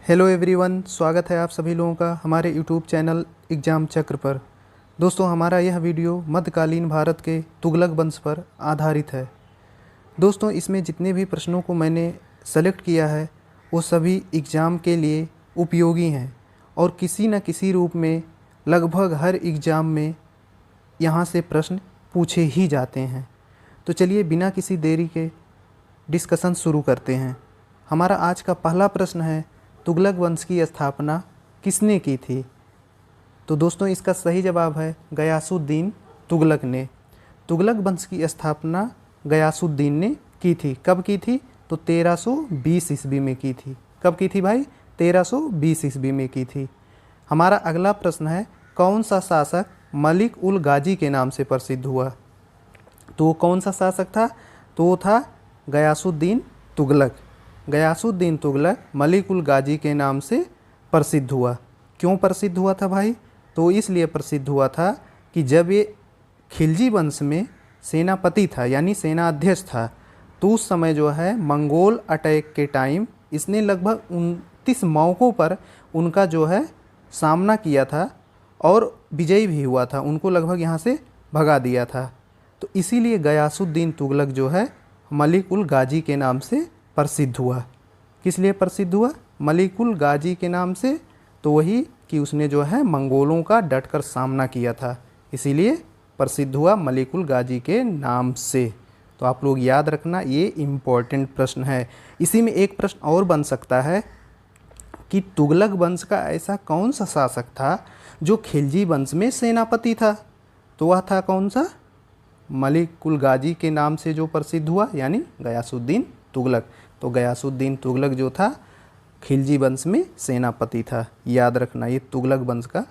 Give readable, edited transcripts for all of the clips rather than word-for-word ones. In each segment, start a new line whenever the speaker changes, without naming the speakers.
Hello everyone, स्वागत है आप सभी लोगों का हमारे यूट्यूब चैनल एग्ज़ाम चक्र पर। दोस्तों, हमारा यह वीडियो मध्यकालीन भारत के तुगलक वंश पर आधारित है। दोस्तों, इसमें जितने भी प्रश्नों को मैंने सेलेक्ट किया है वो सभी एग्ज़ाम के लिए उपयोगी हैं और किसी न किसी रूप में लगभग हर एग्ज़ाम में यहाँ से प्रश्न पूछे ही जाते हैं। तो चलिए बिना किसी देरी के डिस्कशन शुरू करते हैं। हमारा आज का पहला प्रश्न है, तुगलक वंश की स्थापना किसने की थी? तो दोस्तों, इसका सही जवाब है गयासुद्दीन तुगलक ने। तुगलक वंश की स्थापना गयासुद्दीन ने की थी। कब की थी? तो 1320 ईस्वी में की थी। कब की थी भाई? 1320 ईस्वी में की थी। हमारा अगला प्रश्न है, कौन सा शासक मलिक उल गाजी के नाम से प्रसिद्ध हुआ? तो कौन सा शासक था? तो वो था गयासुद्दीन तुगलक। गयासुद्दीन तुगलक मलिक उल गाजी के नाम से प्रसिद्ध हुआ। क्यों प्रसिद्ध हुआ था भाई? तो इसलिए प्रसिद्ध हुआ था कि जब ये खिलजी वंश में सेनापति था यानी सेना अध्यक्ष था, तो उस समय जो है मंगोल अटैक के टाइम इसने लगभग 29 मौक़ों पर उनका जो है सामना किया था और विजयी भी हुआ था। उनको लगभग यहाँ से भगा दिया था। तो इसीलिए गयासुद्दीन तुगलक जो है मलिक उल गाजी के नाम से प्रसिद्ध हुआ। किस लिए प्रसिद्ध हुआ? मलिक उल गाजी के नाम से। तो वही कि उसने जो है मंगोलों का डटकर सामना किया था, इसीलिए प्रसिद्ध हुआ मलिक उल गाजी के नाम से। तो आप लोग याद रखना, ये इम्पोर्टेंट प्रश्न है। इसी में एक प्रश्न और बन सकता है कि तुगलक वंश का ऐसा कौन सा शासक था जो खिलजी वंश में सेनापति था? तो वह था कौन सा? मलिक उल गाजी के नाम से जो प्रसिद्ध हुआ यानी गयासुद्दीन तुगलक। तो गयासुद्दीन तुगलक जो था खिलजी वंश में सेनापति था। याद रखना, ये तुगलक वंश का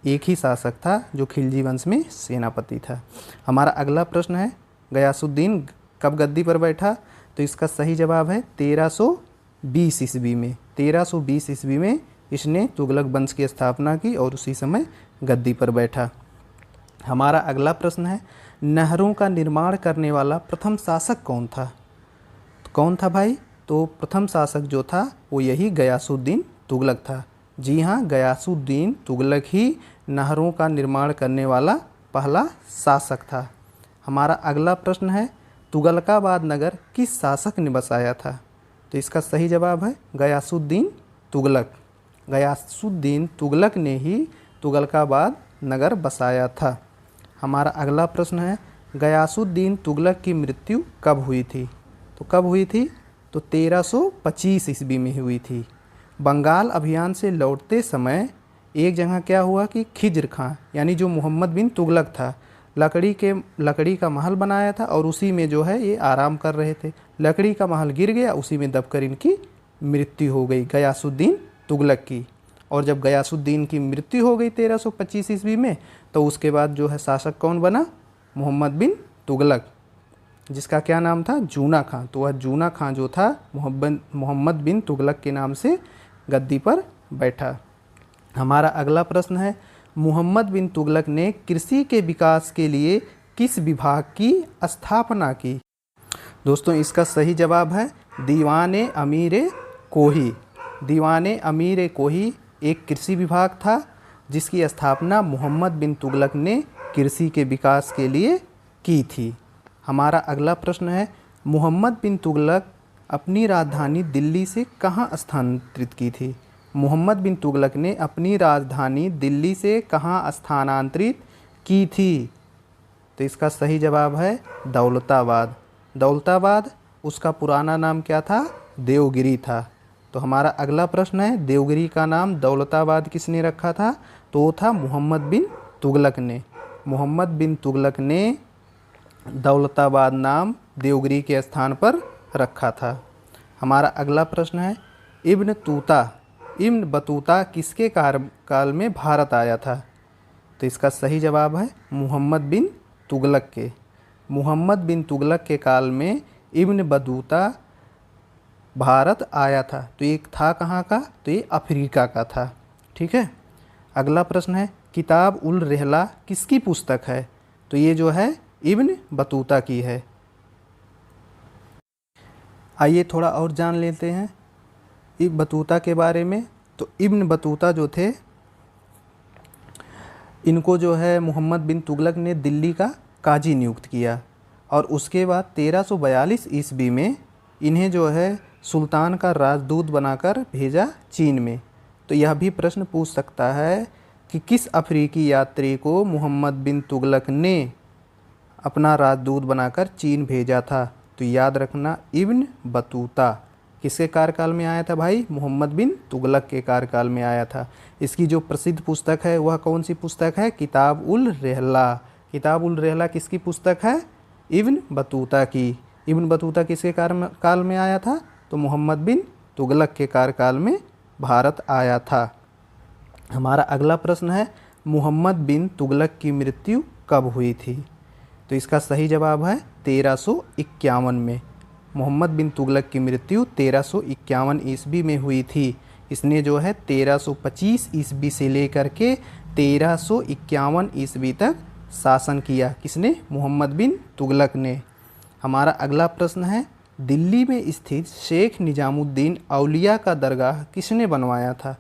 एक ही शासक था जो खिलजी वंश में सेनापति था। हमारा अगला प्रश्न है, गयासुद्दीन कब गद्दी पर बैठा? तो इसका सही जवाब है 1320 ईस्वी में। 1320 ईस्वी में इसने तुगलक वंश की स्थापना की और उसी समय गद्दी पर बैठा। हमारा अगला प्रश्न है, नहरों का निर्माण करने वाला प्रथम शासक कौन था? तो कौन था भाई? तो प्रथम शासक जो था वो यही गयासुद्दीन तुगलक था। जी हाँ, गयासुद्दीन तुगलक ही नहरों का निर्माण करने वाला पहला शासक था। हमारा अगला प्रश्न है, तुगलकाबाद नगर किस शासक ने बसाया था? तो इसका सही जवाब है गयासुद्दीन तुगलक। गयासुद्दीन तुगलक ने ही तुगलकाबाद नगर बसाया था। हमारा अगला प्रश्न है, गयासुद्दीन तुगलक की मृत्यु कब हुई थी? तो कब हुई थी? तो 1325 ईस्वी में हुई थी। बंगाल अभियान से लौटते समय एक जगह क्या हुआ कि खिज्र खां यानी जो मोहम्मद बिन तुगलक था, लकड़ी का महल बनाया था और उसी में जो है ये आराम कर रहे थे। लकड़ी का महल गिर गया, उसी में दबकर इनकी मृत्यु हो गई गयासुद्दीन तुगलक की। और जब गयासुद्दीन की मृत्यु हो गई 1325 ईस्वी में, तो उसके बाद जो है शासक कौन बना? मोहम्मद बिन तुगलक, जिसका क्या नाम था? जूना खां। तो वह जूना खां जो था मोहम्मद बिन तुगलक के नाम से गद्दी पर बैठा। हमारा अगला प्रश्न है, मोहम्मद बिन तुगलक ने कृषि के विकास के लिए किस विभाग की स्थापना की? दोस्तों, इसका सही जवाब है दीवाने अमीर कोही। दीवाने अमीर कोही एक कृषि विभाग था जिसकी स्थापना मोहम्मद बिन तुगलक ने कृषि के विकास के लिए की थी। हमारा अगला प्रश्न है, मोहम्मद बिन तुगलक अपनी राजधानी दिल्ली से कहाँ स्थानांतरित की थी? मोहम्मद बिन तुगलक ने अपनी राजधानी दिल्ली से कहाँ स्थानांतरित की थी? तो इसका सही जवाब है दौलताबाद। दौलताबाद, उसका पुराना नाम क्या था? देवगिरी था। तो हमारा अगला प्रश्न है, देवगिरी का नाम दौलताबाद किसने रखा था? तो वो था मोहम्मद बिन तुगलक ने। मोहम्मद बिन तुगलक ने दौलताबाद नाम देवगिरी के स्थान पर रखा था। हमारा अगला प्रश्न है, इब्न बतूता किसके कार्यकाल में भारत आया था? तो इसका सही जवाब है मोहम्मद बिन तुगलक के। मोहम्मद बिन तुगलक के काल में इब्न बतूता भारत आया था। तो एक था कहाँ का? तो ये अफ्रीका का था। ठीक है। अगला प्रश्न है, किताब उल रहला किसकी पुस्तक है? तो ये जो है इब्न बतूता की है। आइए थोड़ा और जान लेते हैं इब्न बतूता के बारे में। तो इब्न बतूता जो थे, इनको जो है मोहम्मद बिन तुगलक ने दिल्ली का काजी नियुक्त किया और उसके बाद 1342 ईस्वी में इन्हें जो है सुल्तान का राजदूत बनाकर भेजा चीन में। तो यह भी प्रश्न पूछ सकता है कि किस अफ्रीकी यात्री को मोहम्मद बिन तुगलक ने अपना राजदूत बनाकर चीन भेजा था? तो याद रखना, इब्न बतूता। किसके कार्यकाल में आया था भाई? मोहम्मद बिन तुगलक के कार्यकाल में आया था। इसकी जो प्रसिद्ध पुस्तक है वह कौन सी पुस्तक है? किताब उल रहला। किताब उल रहला किसकी पुस्तक है? इब्न बतूता की। इब्न बतूता किसके काल में आया था? तो मोहम्मद बिन तुगलक के कार्यकाल में भारत आया था। हमारा अगला प्रश्न है, मोहम्मद बिन तुगलक की मृत्यु कब हुई थी? तो इसका सही जवाब है 1351 में। मोहम्मद बिन तुगलक की मृत्यु 1351 ईस्वी में हुई थी। इसने जो है 1325 ईस्वी से लेकर के 1351 ईस्वी तक शासन किया। किसने? मोहम्मद बिन तुगलक ने। हमारा अगला प्रश्न है, दिल्ली में स्थित शेख निजामुद्दीन औलिया का दरगाह किसने बनवाया था?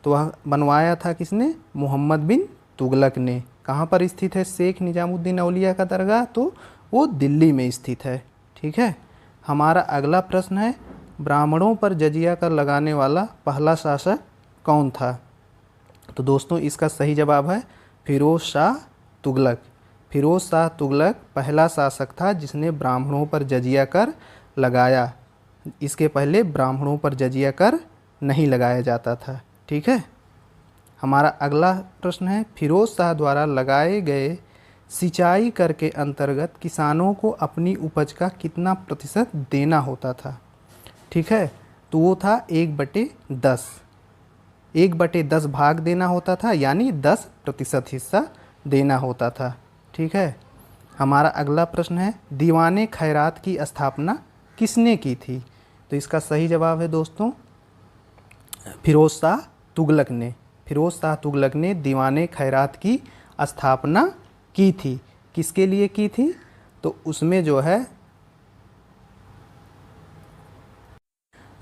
तो वह बनवाया था किसने? मोहम्मद बिन तुगलक ने। कहाँ पर स्थित है शेख निजामुद्दीन औलिया का दरगाह? तो वो दिल्ली में स्थित है। ठीक है। हमारा अगला प्रश्न है, ब्राह्मणों पर जजिया कर लगाने वाला पहला शासक कौन था? तो दोस्तों इसका सही जवाब है फिरोज शाह तुगलक। फिरोज शाह तुगलक पहला शासक था जिसने ब्राह्मणों पर जजिया कर लगाया। इसके पहले ब्राह्मणों पर जजिया कर नहीं लगाया जाता था। ठीक है। हमारा अगला प्रश्न है, फिरोज शाह द्वारा लगाए गए सिंचाई कर के अंतर्गत किसानों को अपनी उपज का कितना प्रतिशत देना होता था? ठीक है। तो वो था 1/10। 1/10 भाग देना होता था, यानी 10% हिस्सा देना होता था। ठीक है। हमारा अगला प्रश्न है, दीवाने खैरात की स्थापना किसने की थी? तो इसका सही जवाब है दोस्तों फिरोज शाह तुगलक ने। फिरोज शाह तुगलक ने दीवाने खैरात की स्थापना की थी। किसके लिए की थी? तो उसमें जो है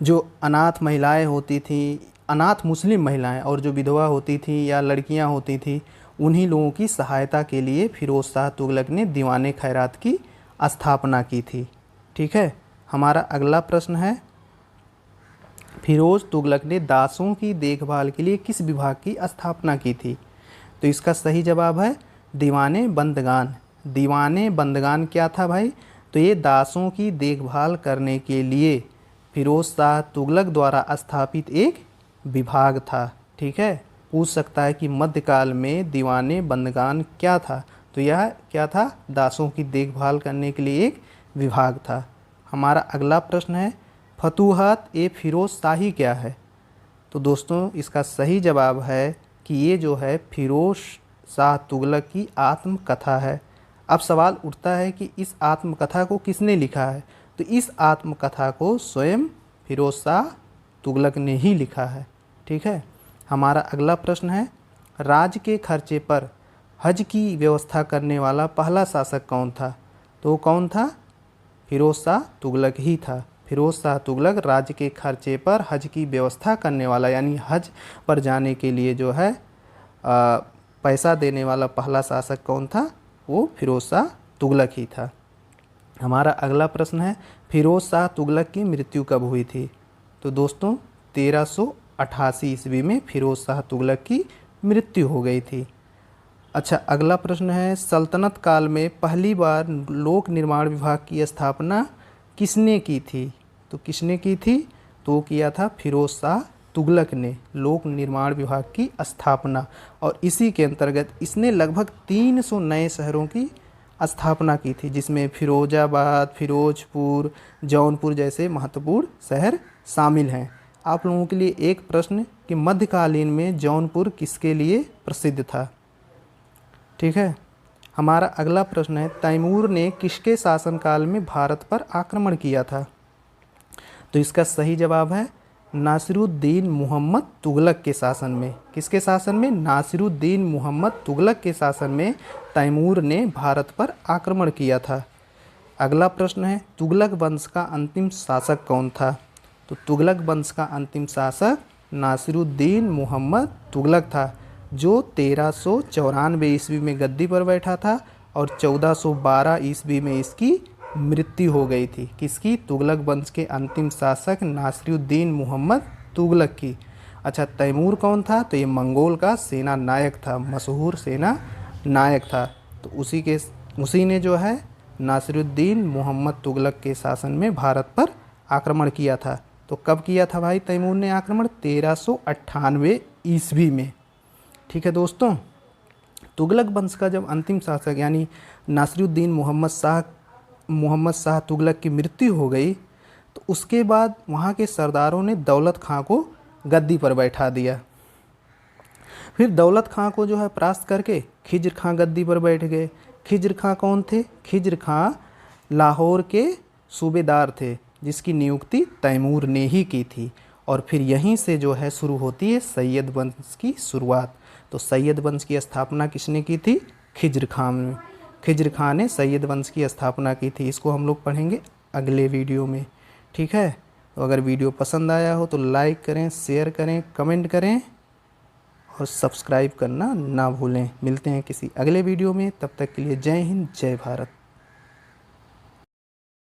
जो अनाथ महिलाएं होती थी, अनाथ मुस्लिम महिलाएं और जो विधवा होती थी या लड़कियां होती थी, उन्हीं लोगों की सहायता के लिए फिरोज शाह तुगलक ने दीवाने खैरात की स्थापना की थी। ठीक है। हमारा अगला प्रश्न है, फिरोज तुगलक ने दासों की देखभाल के लिए किस विभाग की स्थापना की थी? तो इसका सही जवाब है दीवाने बंदगान। दीवाने बंदगान क्या था भाई? तो ये दासों की देखभाल करने के लिए फिरोज शाह तुगलक द्वारा स्थापित एक विभाग था। ठीक है। पूछ सकता है कि मध्यकाल में दीवाने बंदगान क्या था? तो यह क्या था? दासों की देखभाल करने के लिए एक विभाग था। हमारा अगला प्रश्न है, फतूहत ए फिरोज शाही क्या है? तो दोस्तों इसका सही जवाब है कि ये जो है फिरोज शाह तुगलक की आत्मकथा है। अब सवाल उठता है कि इस आत्मकथा को किसने लिखा है? तो इस आत्मकथा को स्वयं फिरोज शाह तुगलक ने ही लिखा है। ठीक है। हमारा अगला प्रश्न है, राज्य के खर्चे पर हज की व्यवस्था करने वाला पहला शासक कौन था? तो वो कौन था? फिरोज शाह तुगलक ही था। फिरोज शाह तुगलक राज्य के खर्चे पर हज की व्यवस्था करने वाला, यानी हज पर जाने के लिए जो है पैसा देने वाला पहला शासक कौन था? वो फिरोज शाह तुगलक ही था। हमारा अगला प्रश्न है, फिरोज शाह तुगलक की मृत्यु कब हुई थी? तो दोस्तों 1388 ईस्वी में फिरोज शाह तुगलक की मृत्यु हो गई थी। अच्छा, अगला प्रश्न है, सल्तनत काल में पहली बार लोक निर्माण विभाग की स्थापना किसने की थी? तो किसने की थी? तो किया था फिरोज शाह तुगलक ने लोक निर्माण विभाग की स्थापना, और इसी के अंतर्गत इसने लगभग 300 नए शहरों की स्थापना की थी, जिसमें फिरोजाबाद, फिरोजपुर, जौनपुर जैसे महत्वपूर्ण शहर शामिल हैं। आप लोगों के लिए एक प्रश्न कि मध्यकालीन में जौनपुर किसके लिए प्रसिद्ध था? ठीक है। हमारा अगला प्रश्न है, तैमूर ने किसके शासनकाल में भारत पर आक्रमण किया था? तो इसका सही जवाब है नासिरुद्दीन मोहम्मद तुगलक के शासन में। किसके शासन में? नासिरुद्दीन मोहम्मद तुगलक के शासन में तैमूर ने भारत पर आक्रमण किया था। अगला प्रश्न है, तुगलक वंश का अंतिम शासक कौन था? तो तुगलक वंश का अंतिम शासक नासिरुद्दीन मोहम्मद तुगलक था, जो 1394 ईस्वी में गद्दी पर बैठा था और 1412 ईस्वी में इसकी मृत्यु हो गई थी। किसकी? तुगलक वंश के अंतिम शासक नासिरुद्दीन मोहम्मद तुगलक की। अच्छा, तैमूर कौन था? तो ये मंगोल का सेना नायक था, मशहूर सेना नायक था। तो उसी ने जो है नासिरुद्दीन मोहम्मद तुगलक के शासन में भारत पर आक्रमण किया था। तो कब किया था भाई तैमूर ने आक्रमण? 1398 ईस्वी में। ठीक है दोस्तों, तुगलक वंश का जब अंतिम शासक यानी नासिरुद्दीन मोहम्मद शाह तुगलक की मृत्यु हो गई, तो उसके बाद वहाँ के सरदारों ने दौलत खां को गद्दी पर बैठा दिया। फिर दौलत खां को जो है परास्त करके खिज्र खां गद्दी पर बैठ गए। खिज्र खां कौन थे? खिज्र खां लाहौर के सूबेदार थे, जिसकी नियुक्ति तैमूर ने ही की थी। और फिर यहीं से जो है शुरू होती है सैयद वंश की शुरुआत। तो सैयद वंश की स्थापना किसने की थी? खिज्र खां ने। खिज्र खां ने सैयद वंश की स्थापना की थी। इसको हम लोग पढ़ेंगे अगले वीडियो में। ठीक है, तो अगर वीडियो पसंद आया हो तो लाइक करें, शेयर करें, कमेंट करें और सब्सक्राइब करना ना भूलें। मिलते हैं किसी अगले वीडियो में, तब तक के लिए जय हिंद, जय भारत।